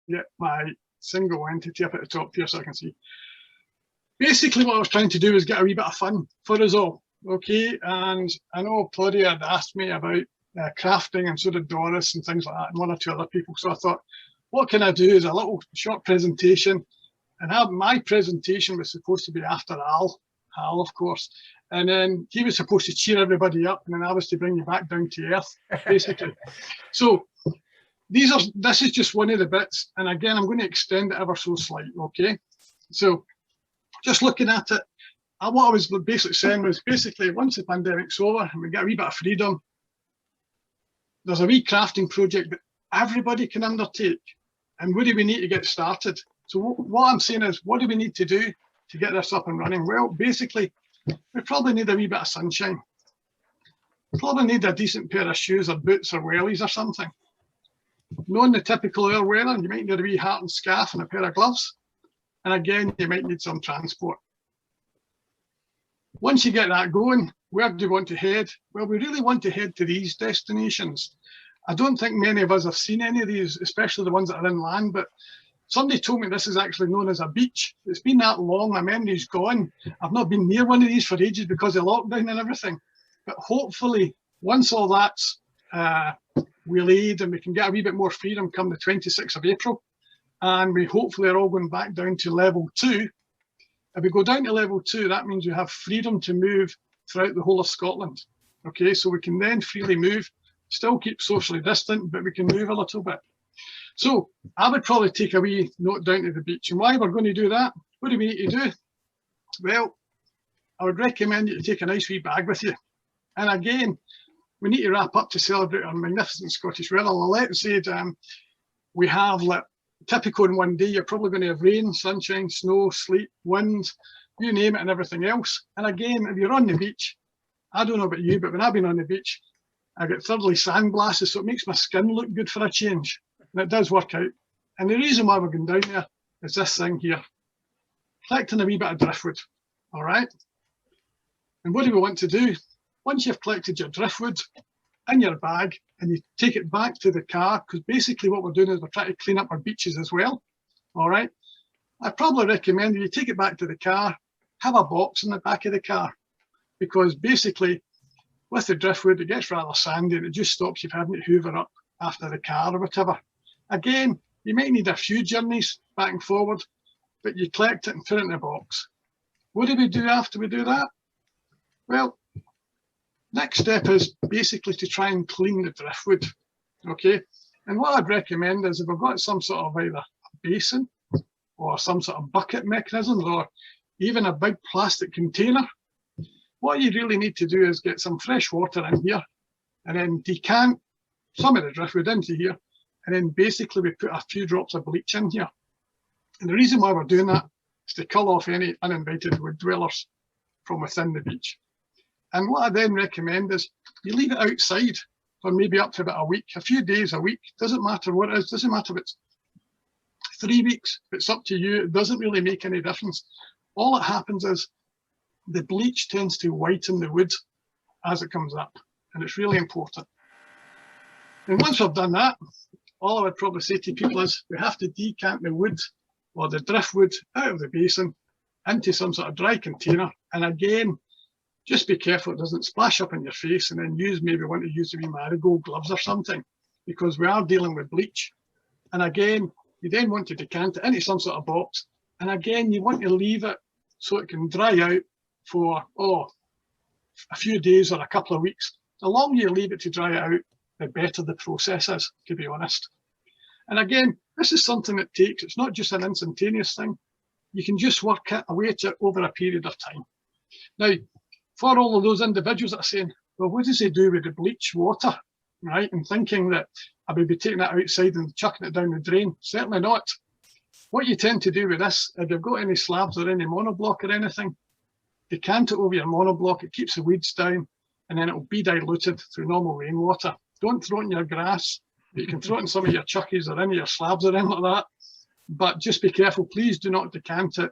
get my single entity up at the top here so I can see. Basically, what I was trying to do was get a wee bit of fun for us all, okay? And I know Claudia had asked me about crafting, and so did Doris and things like that, and one or two other people. So I thought, what can I do is a little short presentation. And my presentation was supposed to be after Hal, of course. And then he was supposed to cheer everybody up, and then I was to bring you back down to earth, basically. So this is just one of the bits. And again, I'm going to extend it ever so slight, okay? So just looking at it, what I was basically saying was basically once the pandemic's over and we get a wee bit of freedom, there's a wee crafting project that everybody can undertake. And what do we need to get started? So what I'm saying is, what do we need to do to get this up and running? Well, basically, we probably need a wee bit of sunshine. We probably need a decent pair of shoes or boots or wellies or something. Knowing the typical air weather, you might need a wee hat and scarf and a pair of gloves. And again, you might need some transport. Once you get that going, where do you want to head? Well, we really want to head to these destinations. I don't think many of us have seen any of these, especially the ones that are inland, but somebody told me this is actually known as a beach. It's been that long, my memory's gone. I've not been near one of these for ages because of lockdown and everything. But hopefully, once all that's waylaid and we can get a wee bit more freedom come the 26th of April, and we hopefully are all going back down to level 2. If we go down to level 2, that means we have freedom to move throughout the whole of Scotland. Okay, so we can then freely move, still keep socially distant, but we can move a little bit. So I would probably take a wee note down to the beach. And why we're going to do that, what do we need to do? Well, I would recommend you to take a nice wee bag with you. And again, we need to wrap up to celebrate our magnificent Scottish weather. Let's say we have, typical in one day, you're probably going to have rain, sunshine, snow, sleet, wind, you name it, and everything else. And again, if you're on the beach, I don't know about you, but when I've been on the beach, I get thoroughly sandblasted, so it makes my skin look good for a change. And it does work out. And the reason why we're going down there is this thing here, collecting a wee bit of driftwood, all right? And what do we want to do? Once you've collected your driftwood in your bag and you take it back to the car, because basically what we're doing is we're trying to clean up our beaches as well, all right? I probably recommend you take it back to the car, have a box in the back of the car, because basically with the driftwood, it gets rather sandy and it just stops you having to hoover up after the car or whatever. Again, you might need a few journeys back and forward, but you collect it and put it in a box. What do we do after we do that? Well, next step is basically to try and clean the driftwood, okay? And what I'd recommend is if we've got some sort of either a basin or some sort of bucket mechanisms or even a big plastic container, what you really need to do is get some fresh water in here and then decant some of the driftwood into here, and then basically we put a few drops of bleach in here. And the reason why we're doing that is to cull off any uninvited wood dwellers from within the beach. And what I then recommend is you leave it outside for maybe up to about a week, a few days, a week, doesn't matter what it is, doesn't matter if it's 3 weeks, it's up to you, it doesn't really make any difference. All that happens is the bleach tends to whiten the wood as it comes up, and it's really important. And once we've done that, all I would probably say to people is we have to decant the wood or the driftwood out of the basin into some sort of dry container. And again, just be careful it doesn't splash up in your face, and then maybe want to use a wee marigold gloves or something, because we are dealing with bleach. And again, you then want to decant it into some sort of box. And again, you want to leave it so it can dry out for, a few days or a couple of weeks. The longer you leave it to dry out, the better the process is, to be honest. And again, this is something that takes, it's not just an instantaneous thing. You can just work it away at it over a period of time. Now, for all of those individuals that are saying, well, what does he do with the bleach water, right? And thinking that I would be taking that outside and chucking it down the drain. Certainly not. What you tend to do with this, if you've got any slabs or any monoblock or anything, decant it over your monoblock, it keeps the weeds down, and then it will be diluted through normal rainwater. Don't throw it in your grass. You can throw it in some of your chuckies or any of your slabs or anything like that. But just be careful, please do not decant it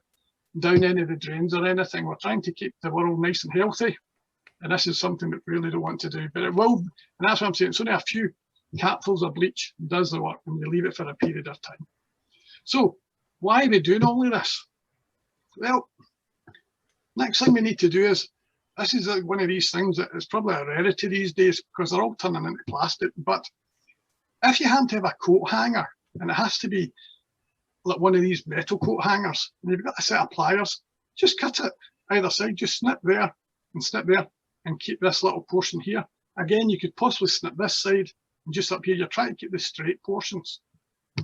down any of the drains or anything. We're trying to keep the world nice and healthy, and this is something that we really don't want to do. But it will, and that's what I'm saying, it's only a few capfuls of bleach does the work when you leave it for a period of time. So why are we doing all of this? Well, next thing we need to do is, this is one of these things that is probably a rarity these days because they're all turning into plastic, but if you happen to have a coat hanger, and it has to be like one of these metal coat hangers, and you've got a set of pliers, just cut it either side, just snip there and snip there and keep this little portion here. Again, you could possibly snip this side, and just up here, you're trying to keep the straight portions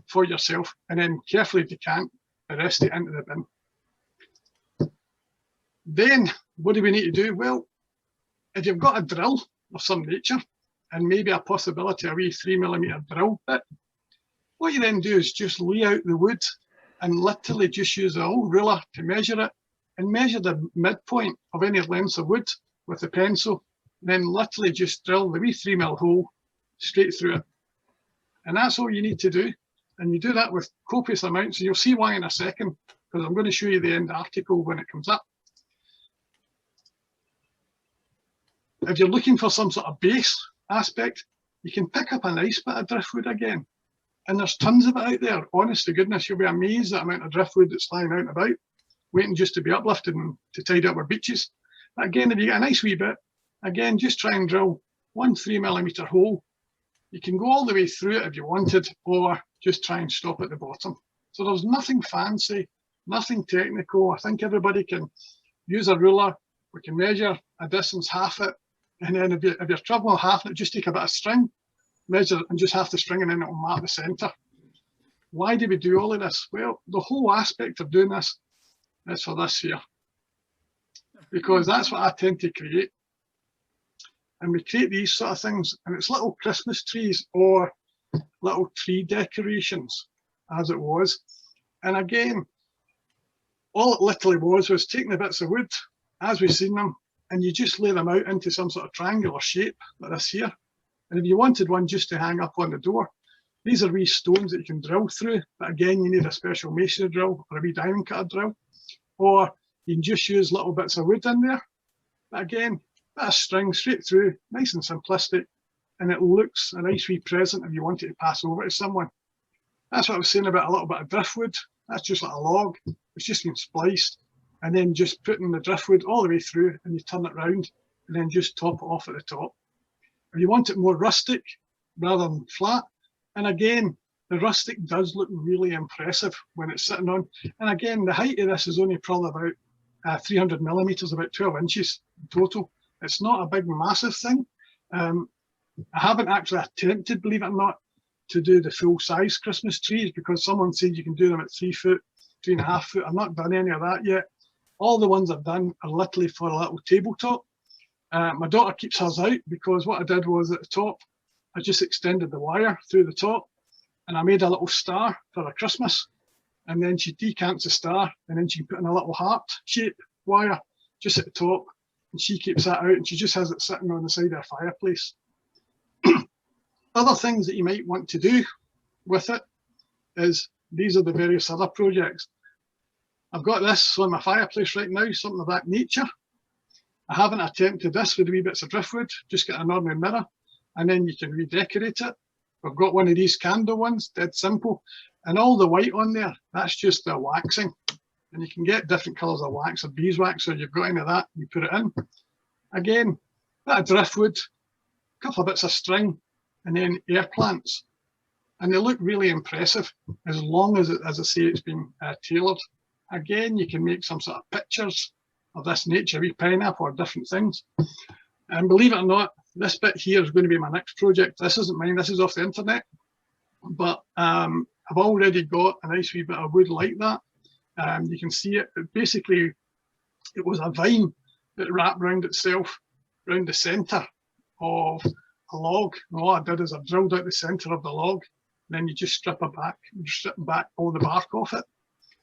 for yourself, and then carefully decant the rest of it into the bin. Then, what do we need to do? Well, if you've got a drill of some nature, and maybe a possibility, a wee 3mm drill bit, what you then do is just lay out the wood and literally just use a little ruler to measure it, and measure the midpoint of any lengths of wood with the pencil, and then literally just drill the wee 3mm hole straight through it. And that's all you need to do. And you do that with copious amounts, and you'll see why in a second, because I'm going to show you the end article when it comes up. If you're looking for some sort of base aspect, you can pick up a nice bit of driftwood again. And there's tons of it out there. Honest to goodness, you'll be amazed at the amount of driftwood that's lying out and about, waiting just to be uplifted and to tidy up our beaches. But again, if you get a nice wee bit, again, just try and drill 1 3mm hole. You can go all the way through it if you wanted, or just try and stop at the bottom. So there's nothing fancy, nothing technical. I think everybody can use a ruler. We can measure a distance, half it, and then if you're traveling half it, just take a bit of string, measure and just half the string, and then it'll mark the centre. Why do we do all of this? Well, the whole aspect of doing this is for this here, because that's what I tend to create. And we create these sort of things, and it's little Christmas trees or little tree decorations, as it was. And again, all it literally was taking the bits of wood as we've seen them, and you just lay them out into some sort of triangular shape like this here. And if you wanted one just to hang up on the door, these are wee stones that you can drill through, but again, you need a special masonry drill or a wee diamond cutter drill, or you can just use little bits of wood in there. But again, bit of string straight through, nice and simplistic, and it looks a nice wee present if you want it to pass over to someone. That's what I was saying about a little bit of driftwood. That's just like a log. It's just been spliced, and then just putting the driftwood all the way through, and you turn it round, and then just top it off at the top. If you want it more rustic rather than flat, and again, the rustic does look really impressive when it's sitting on. And again, the height of this is only probably about 300mm, about 12 inches in total. It's not a big, massive thing. I haven't actually attempted, believe it or not, to do the full-size Christmas trees, because someone said you can do them at 3 foot, 3.5 foot. I've not done any of that yet. All the ones I've done are literally for a little tabletop. My daughter keeps hers out, because what I did was at the top, I just extended the wire through the top, and I made a little star for her Christmas. And then she decants the star, and then she can put in a little heart shape wire just at the top. And she keeps that out, and she just has it sitting on the side of her fireplace. Other things that you might want to do with it is, these are the various other projects. I've got this on my fireplace right now, something of that nature. I haven't attempted this with the wee bits of driftwood, just get an ordinary mirror, and then you can redecorate it. I've got one of these candle ones, dead simple, and all the white on there, that's just the waxing. And you can get different colours of wax or beeswax, so you've got any of that, you put it in. Again, bit of driftwood, a couple of bits of string, and then air plants. And they look really impressive, as long as, as I say, it's been tailored. Again, you can make some sort of pictures of this nature, wee pineapple or different things. And believe it or not, this bit here is going to be my next project. This isn't mine, this is off the internet. But I've already got a nice wee bit of wood like that. You can see it. Basically, it was a vine that wrapped around itself, around the centre of a log. And all I did is I drilled out the centre of the log, and then you just strip back all the bark off it.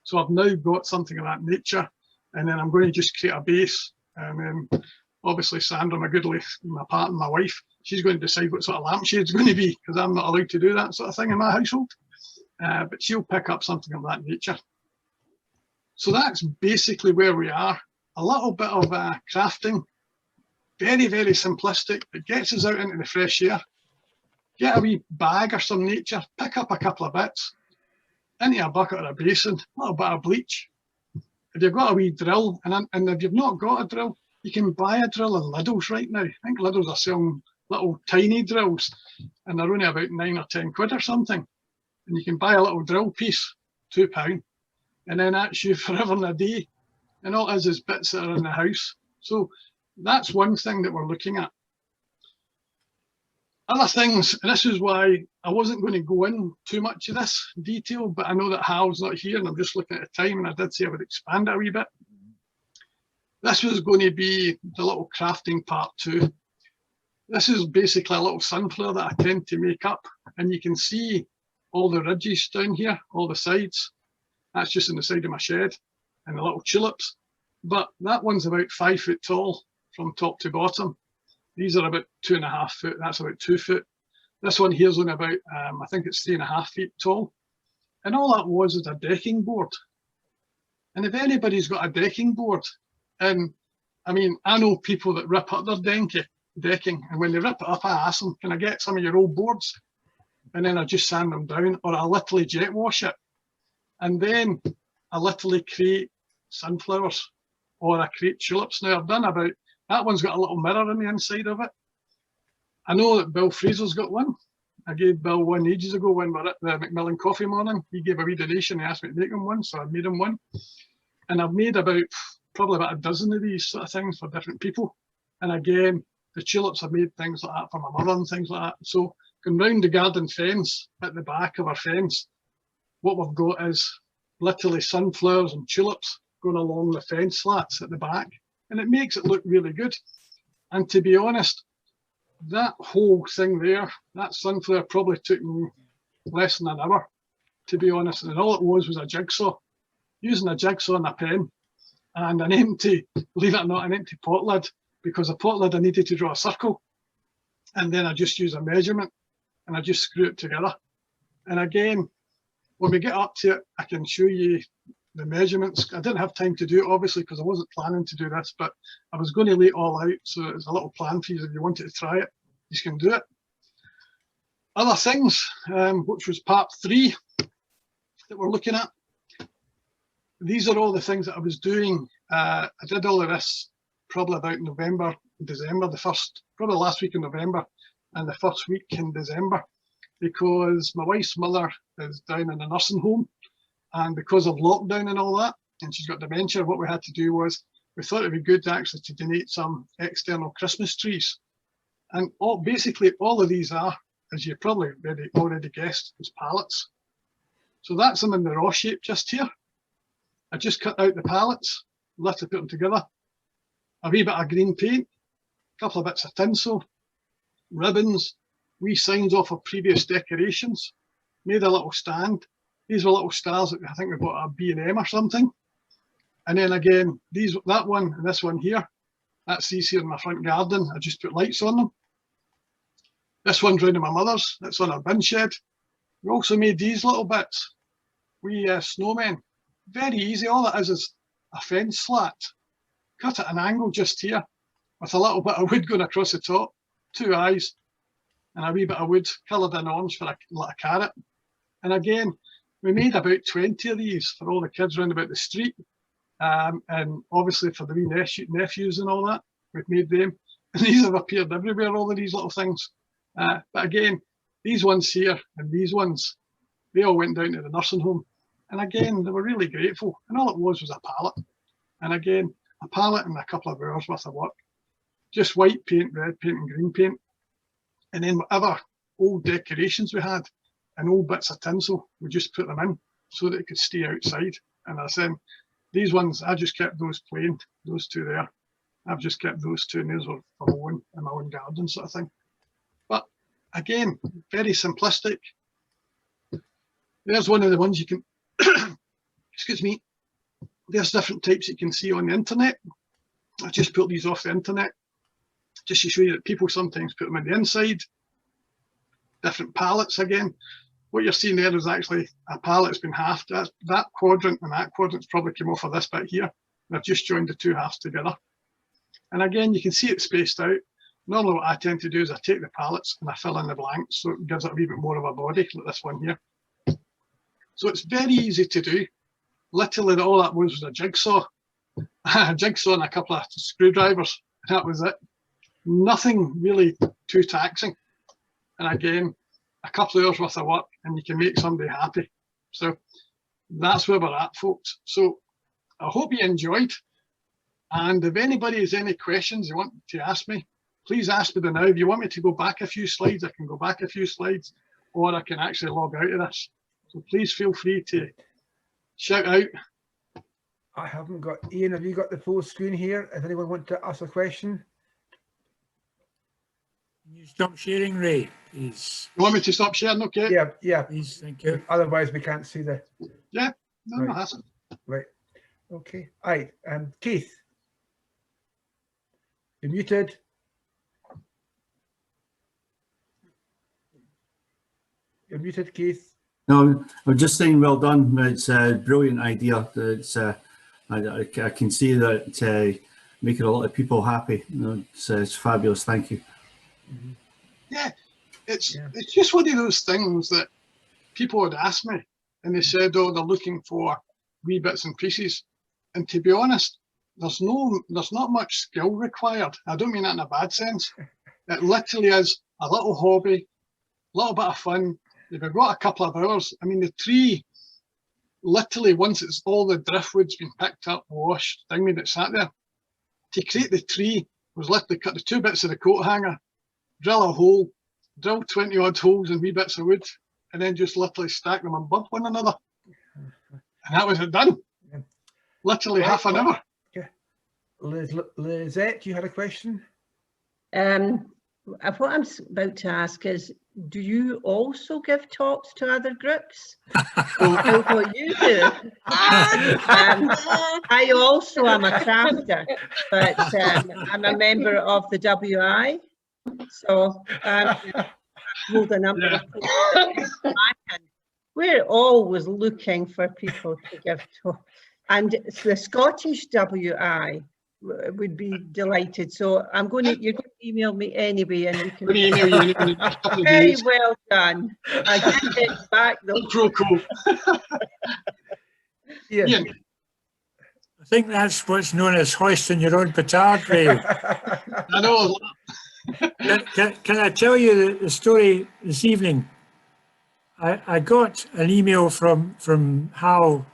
So I've now got something of that nature, and then I'm going to just create a base. And then obviously Sandra, my goodly, my partner, my wife, she's going to decide what sort of lampshade's going to be, because I'm not allowed to do that sort of thing in my household. But she'll pick up something of that nature. So that's basically where we are. A little bit of crafting, very, very simplistic. It gets us out into the fresh air. Get a wee bag or some nature, pick up a couple of bits, into a bucket or a basin, a little bit of bleach. If you've got a wee drill, and if you've not got a drill, you can buy a drill in Lidl's right now. I think Lidl's are selling little tiny drills, and they're only about 9 or 10 quid or something. And you can buy a little drill piece, £2, and then that's you forever and a day. And all it is bits that are in the house. So that's one thing that we're looking at. Other things, and this is why I wasn't going to go in too much of this detail, but I know that Hal's not here and I'm just looking at the time, and I did say I would expand it a wee bit. This was going to be the little crafting part too. This is basically a little sunflower that I tend to make up, and you can see all the ridges down here, all the sides. That's just in the side of my shed, and the little tulips. But that one's about 5 foot tall from top to bottom. These are about 2.5 foot, that's about 2 foot. This one here's only about, I think it's 3.5 feet tall. And all that was a decking board. And if anybody's got a decking board, and I mean, I know people that rip up their decking, and when they rip it up, I ask them, can I get some of your old boards? And then I just sand them down, or I literally jet wash it. And then I literally create sunflowers, or I create tulips. Now I've done about, that one's got a little mirror in the inside of it. I know that Bill Fraser's got one. I gave Bill one ages ago when we were at the Macmillan Coffee Morning. He gave a wee donation, he asked me to make him one, so I made him one. And I've made probably about a dozen of these sort of things for different people. And again, the tulips, I've made things like that for my mother and things like that. So going round the garden fence, at the back of our fence, what we've got is literally sunflowers and tulips going along the fence slats at the back. And it makes it look really good. And to be honest, that whole thing there, that sunflower probably took me less than an hour, to be honest. And all it was a jigsaw, using a jigsaw and a pen and an empty, believe it or not, an empty pot lid, because a pot lid I needed to draw a circle. And then I just use a measurement and I just screw it together. And again, when we get up to it, I can show you the measurements. I didn't have time to do it, obviously, because I wasn't planning to do this, but I was going to lay it all out. So it's a little plan for you. If you wanted to try it, you can do it. Other things, which was part 3 that we're looking at. These are all the things that I was doing. I did all of this probably about November, December, probably last week in November and the first week in December, because my wife's mother is down in a nursing home. And because of lockdown and all that, and she's got dementia, what we had to do was, we thought it'd be good actually to donate some external Christmas trees. And basically all of these are, as you probably already guessed, is pallets. So that's them in the raw shape just here. I just cut out the pallets, literally put them together. A wee bit of green paint, a couple of bits of tinsel, ribbons, wee signs off of previous decorations, made a little stand. These were little stars that I think we bought at B&M or something. And then again, that one and this one here, that's these here in my front garden. I just put lights on them. This one's round in my mother's, that's on our bin shed. We also made these little bits, wee snowmen. Very easy, all it is a fence slat. Cut at an angle just here, with a little bit of wood going across the top, 2 eyes, and a wee bit of wood coloured in orange for a carrot. And again, we made about 20 of these for all the kids round about the street. And obviously for the wee nephews and all that, we've made them. And these have appeared everywhere, all of these little things. But again, these ones here and these ones, they all went down to the nursing home. And again, they were really grateful. And all it was a pallet. And again, a pallet and a couple of hours worth of work. Just white paint, red paint and green paint. And then whatever old decorations we had, and old bits of tinsel, we just put them in so that it could stay outside. And I said, these ones, I just kept those plain, those 2 there. I've just kept those 2, and those were for my own, in my own garden sort of thing. But again, very simplistic. There's one of the ones you can, excuse me, there's different types you can see on the internet. I just put these off the internet, just to show you that people sometimes put them in the inside. Different pallets again. What you're seeing there is actually a pallet that's been halved. That quadrant and that quadrant's probably came off of this bit here. And I've just joined the 2 halves together. And again, you can see it spaced out. Normally what I tend to do is I take the pallets and I fill in the blanks so it gives it a wee bit more of a body, like this one here. So it's very easy to do. Literally all that was a jigsaw. A jigsaw and a couple of screwdrivers. That was it. Nothing really too taxing. And again, a couple of hours worth of work and you can make somebody happy. So that's where we're at, folks. So I hope you enjoyed. And if anybody has any questions you want to ask me, please ask me now. If you want me to go back a few slides, I can go back a few slides, or I can actually log out of this. So please feel free to shout out. I haven't got, Ian, have you got the full screen here? If anyone wants to ask a question? Can you stop sharing, Ray, please? You want me to stop sharing? Okay. Yeah. Please, thank you. Otherwise, we can't see the... Yeah, no, right. No hassle. Right. Okay. All right. Keith. You're muted. You're muted, Keith. No, I'm just saying well done. It's a brilliant idea. It's I can see that making a lot of people happy. You know, it's fabulous. Thank you. Yeah, it's just one of those things that people would ask me, and they said, "Oh, they're looking for wee bits and pieces." And to be honest, there's not much skill required. I don't mean that in a bad sense. It literally is a little hobby, a little bit of fun. If you've got a couple of hours, I mean, the tree, literally once it's all the driftwood's been picked up, washed, thingy that sat there, to create the tree was literally cut the two bits of the coat hanger, drill a hole, drill 20 odd holes in wee bits of wood, and then just literally stack them above one another. And that was it done. Yeah. Literally half an hour. Yeah. Lizette, you had a question? What I'm about to ask is, do you also give talks to other groups? What you do? I also am a crafter, but I'm a member of the WI, so hold a number of people. We're always looking for people to give talks, and the Scottish WI would be delighted. So you're going to email me anyway, and we can email you in the next couple of very days. well done. I did get back though. Cool. Yeah. I think that's what's known as hoisting your own petard, Ray. I know. Can I tell you the story this evening? I got an email from Hal.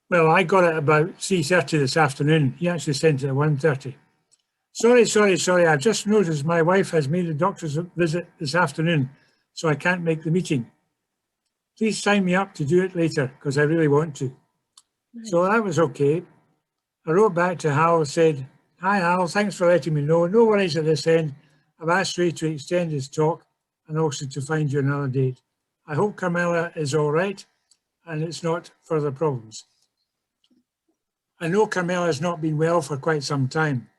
Well, I got it about 3:30 this afternoon. He actually sent it at 1:30. Sorry. I've just noticed my wife has made a doctor's visit this afternoon, so I can't make the meeting. Please sign me up to do it later, because I really want to. Nice. So that was okay. I wrote back to Hal, said, "Hi Hal, thanks for letting me know. No worries at this end. I've asked Ray to extend his talk and also to find you another date. I hope Carmela is all right and it's not further problems." I know Carmela has not been well for quite some time.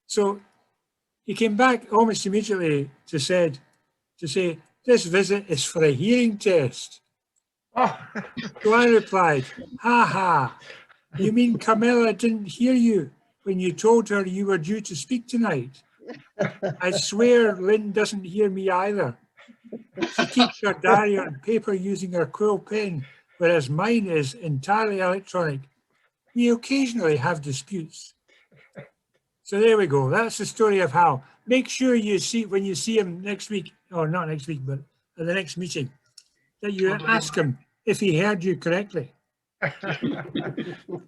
So he came back almost immediately to say, "This visit is for a hearing test." Oh. So I replied, "Ha ha, you mean Carmela didn't hear you when you told her you were due to speak tonight? I swear Lynn doesn't hear me either. She keeps her diary on paper using her quill pen, whereas mine is entirely electronic. We occasionally have disputes." So there we go. That's the story of Hal. Make sure you see, when you see him next week, or not next week, but at the next meeting, that you ask him if he heard you correctly.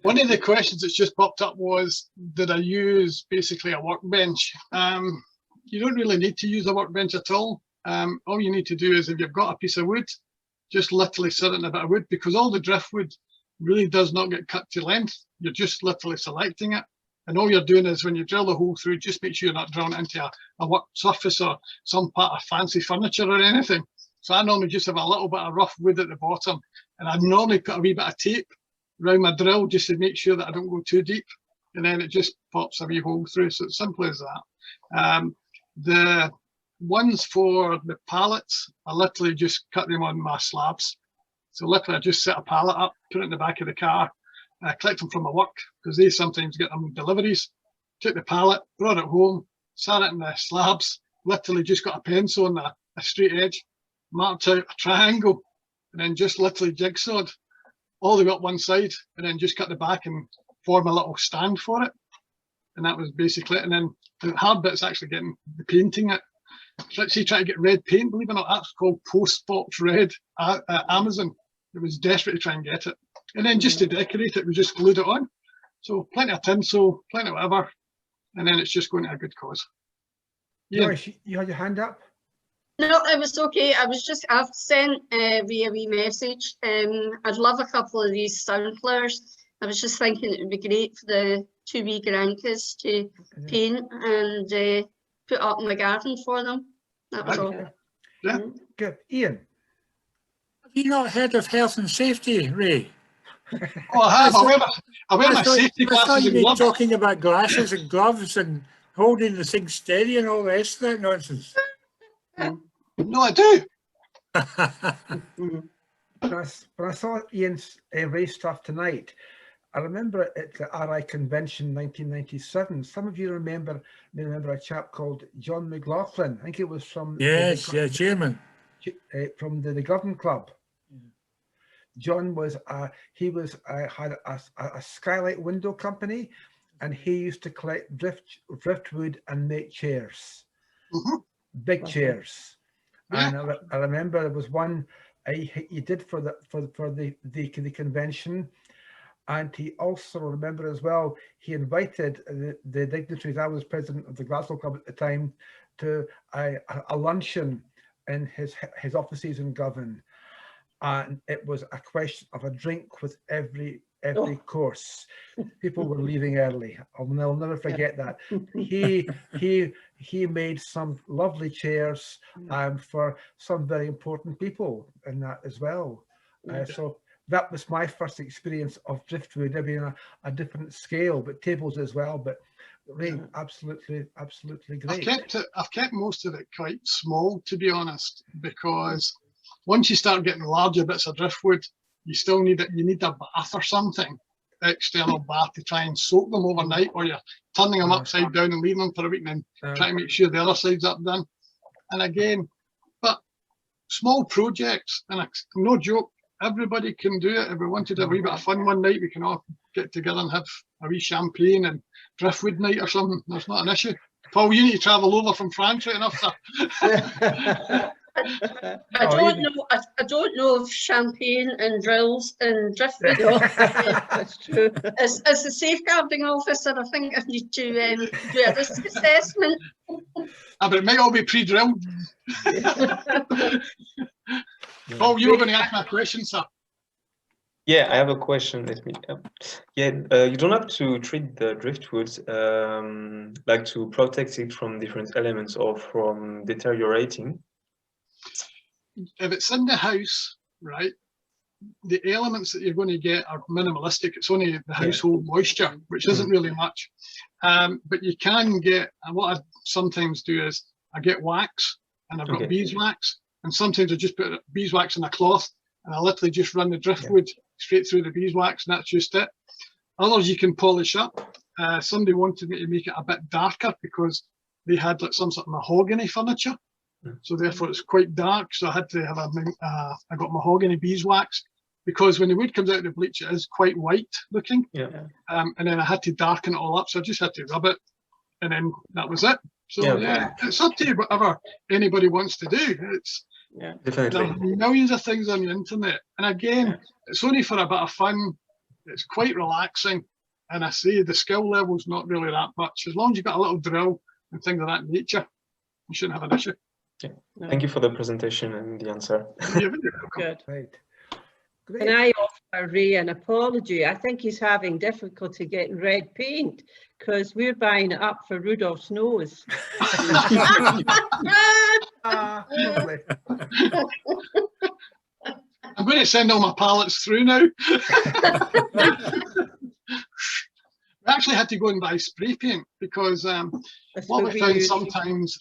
One of the questions that's just popped up was, did I use basically a workbench? You don't really need to use a workbench at all. All you need to do is, if you've got a piece of wood, just literally sit in a bit of wood, because all the driftwood really does not get cut to length. You're just literally selecting it. And all you're doing is, when you drill the hole through, just make sure you're not drilling it into a work surface or some part of fancy furniture or anything. So I normally just have a little bit of rough wood at the bottom, and I normally put a wee bit of tape around my drill just to make sure that I don't go too deep. And then it just pops a wee hole through. So it's simple as that. The ones for the pallets, I literally just cut them on my slabs. So literally I just set a pallet up, put it in the back of the car, and I collect them from my work, because they sometimes get them deliveries. Took the pallet, brought it home, sat it in the slabs, literally just got a pencil on a straight edge, marked out a triangle, and then just literally jigsawed all the way up one side, and then just cut the back and form a little stand for it. And that was basically it. And then the hard bit's actually getting the painting it. Let's say try to get red paint, believe it or not, that's called Postbox Red at Amazon. It was desperate to try and get it. And then just to decorate it, we just glued it on. So plenty of tinsel, plenty of whatever, and then it's just going to a good cause. Yeah. Joyce, you had your hand up? No, it was okay. I've sent via wee message. I'd love a couple of these sunflowers. I was just thinking it would be great for the 2 wee grandkids to paint and put up in the garden for them. That was all. Yeah. Good. Ian? Have you not heard of health and safety, Ray? Oh, I have. I wear my safety I thought glasses you'd and been gloves. talking about glasses and gloves and holding the thing steady and all the rest of that nonsense. No, I do. When I saw Ian's race stuff tonight, I remember at the RI convention 1997. Some of you may remember a chap called John McLaughlin. I think it was from Yes, yeah, chairman. From the Govern Club. John was had a skylight window company, and he used to collect driftwood and make chairs, big chairs. Yeah. And I remember there was one he did for the convention, and he also remember as well he invited the dignitaries. I was president of the Glasgow Club at the time to a luncheon in his offices in Govan. And it was a question of a drink with every course. People were leaving early. I'll never forget that. He made some lovely chairs for some very important people in that as well. So that was my first experience of driftwood. I mean, a different scale, but tables as well. But Ray, absolutely great. I've kept most of it quite small, to be honest, because once you start getting larger bits of driftwood, you still need it. You need a bath or something, external bath, to try and soak them overnight, or you're turning them upside down and leaving them for a week, and then trying to make sure the other side's up done. And again, but small projects, and no joke, everybody can do it. If we wanted to have a wee bit of fun one night, we can all get together and have a wee champagne and driftwood night or something. There's not an issue. Paul, you need to travel over from France right enough to. I don't know if champagne and drills and driftwood. That's true. As the safeguarding officer, I think I need to do a risk assessment. But it might all be pre-drilled. Paul, you were going to ask my question, sir. Yeah, I have a question. Let me. You don't have to treat the driftwood like to protect it from different elements or from deteriorating. If it's in the house, right, the elements that you're going to get are minimalistic. It's only the household moisture, which isn't really much. But you can get, and what I sometimes do is I get wax, and I've got beeswax, and sometimes I just put beeswax in a cloth, and I literally just run the driftwood straight through the beeswax, and that's just it. Others you can polish up. Somebody wanted me to make it a bit darker because they had like some sort of mahogany furniture. So therefore it's quite dark, so I had to have I got mahogany beeswax, because when the wood comes out of the bleach it is quite white looking. And then I had to darken it all up, so I just had to rub it, and then that was it. So it's up to you, whatever anybody wants to do. It's definitely. There are millions of things on the internet, and again it's only for a bit of fun. It's quite relaxing, and I say the skill level's not really that much. As long as you've got a little drill and things of that nature, you shouldn't have an issue. Thank you for the presentation and the answer. Good. Right. Great. Can I offer Ray an apology? I think he's having difficulty getting red paint because we're buying it up for Rudolph's nose. Lovely. I'm going to send all my pallets through now. We actually had to go and buy spray paint because what we found sometimes,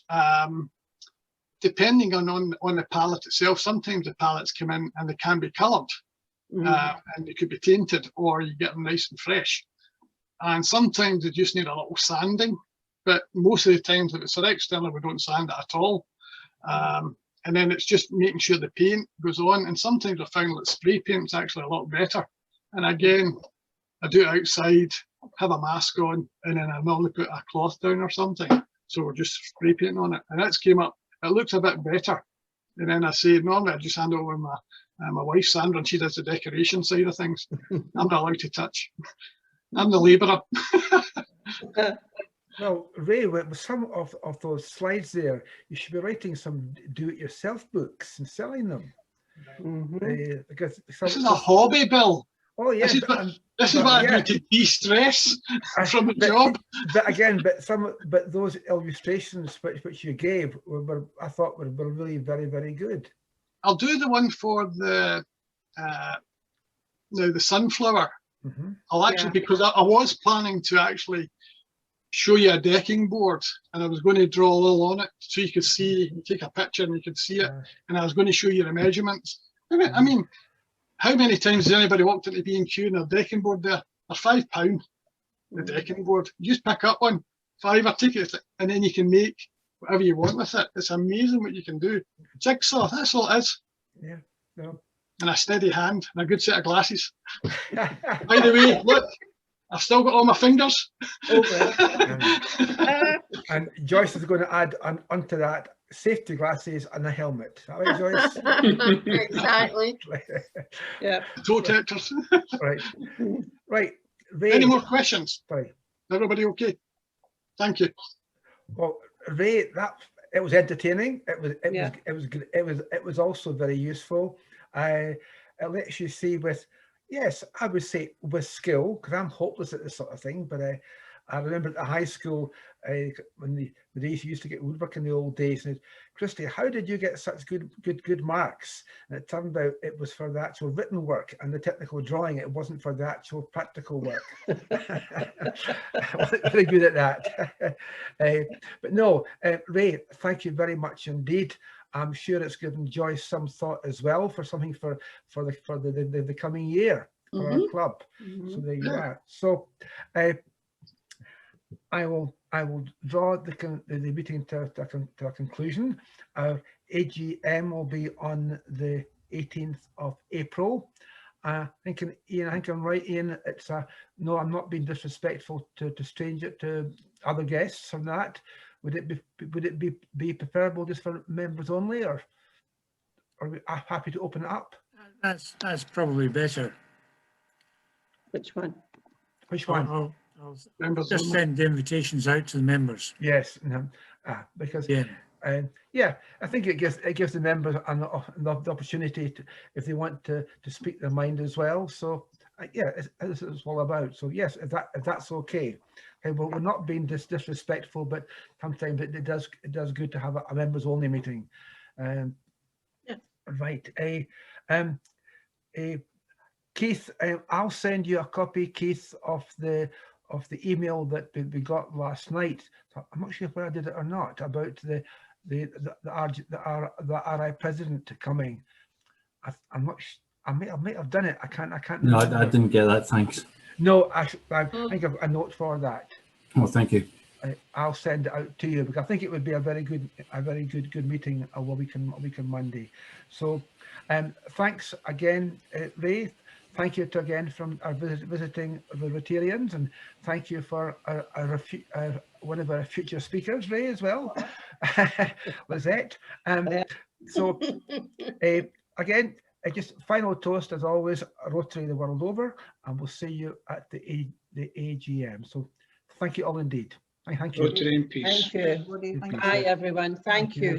depending on the pallet itself, sometimes the pallets come in and they can be coloured and they could be tainted, or you get them nice and fresh. And sometimes they just need a little sanding, but most of the times if it's an external, we don't sand it at all. and then it's just making sure the paint goes on. And sometimes I found that spray paint's actually a lot better. And again, I do it outside, have a mask on, and then I normally put a cloth down or something. So we're just spray painting on it, and that's came up. It looks a bit better. And then I say normally I just hand it over to my wife Sandra, and she does the decoration side of things. I'm not allowed to touch. I'm the labourer. Well, Ray, with some of those slides there, you should be writing some do-it-yourself books and selling them. Because this is a hobby, Bill. Oh yeah, this is what I do to de-stress from the job. But again, but those illustrations which you gave I thought were really very, very good. I'll do the one for the sunflower. I'll actually, because I was planning to actually show you a decking board, and I was going to draw a little on it so you could see, take a picture and you could see it, and I was going to show you the measurements. I mean, how many times has anybody walked into B&Q and their decking board there? They're £5, the decking board. You just pick up one, £5, take it, and then you can make whatever you want with it. It's amazing what you can do. Jigsaw, that's all it is. Yeah, no. And a steady hand and a good set of glasses. By the way, look, I've still got all my fingers. And Joyce is going to add onto that safety glasses and a helmet. Is that right, Joyce? Exactly. Yeah. Toe detectors. Right. Right. Ray, any more questions? Sorry. Everybody okay? Thank you. Well, Ray, it was entertaining. It was also very useful. It lets you see yes, I would say with skill, because I'm hopeless at this sort of thing, but I remember at the high school when the days used to get woodwork in the old days, and Christy, how did you get such good marks? And it turned out it was for the actual written work and the technical drawing. It wasn't for the actual practical work. I wasn't very good at that. But no, Ray, thank you very much indeed. I'm sure it's given Joyce some thought as well for something for the coming year for our club. So there you are. So I will draw the meeting to a conclusion. Our AGM will be on the 18th of April. Ian, I think I'm right, Ian. It's no, I'm not being disrespectful to other guests on that. Would it be preferable just for members only, or are we happy to open it up? That's probably better. Which one? Which one? I'll just send the invitations out to the members. Yes, because I think it gives the members the opportunity to, if they want to speak their mind as well. So it's all about. So yes, if that's okay. Well, we're not being disrespectful, but sometimes it does good to have a members only meeting. Right. Keith, I'll send you a copy, Keith, of the email that we got last night. So I'm not sure if I did it or not about the RI president coming. I'm not. I might have done it. I can't. No, I didn't get that. Thanks. No, I think I've got a note for that. Oh, thank you. I'll send it out to you because I think it would be a very good meeting a week on Monday. So, thanks again, Ray. Thank you again from our visiting the Rotarians, and thank you for one of our future speakers, Ray, as well, Lizette. So, again, just final toast as always, Rotary the world over, and we'll see you at the AGM. So, thank you all indeed. Thank you. Rotary in peace. Thank you. Bye, everyone. Thank you.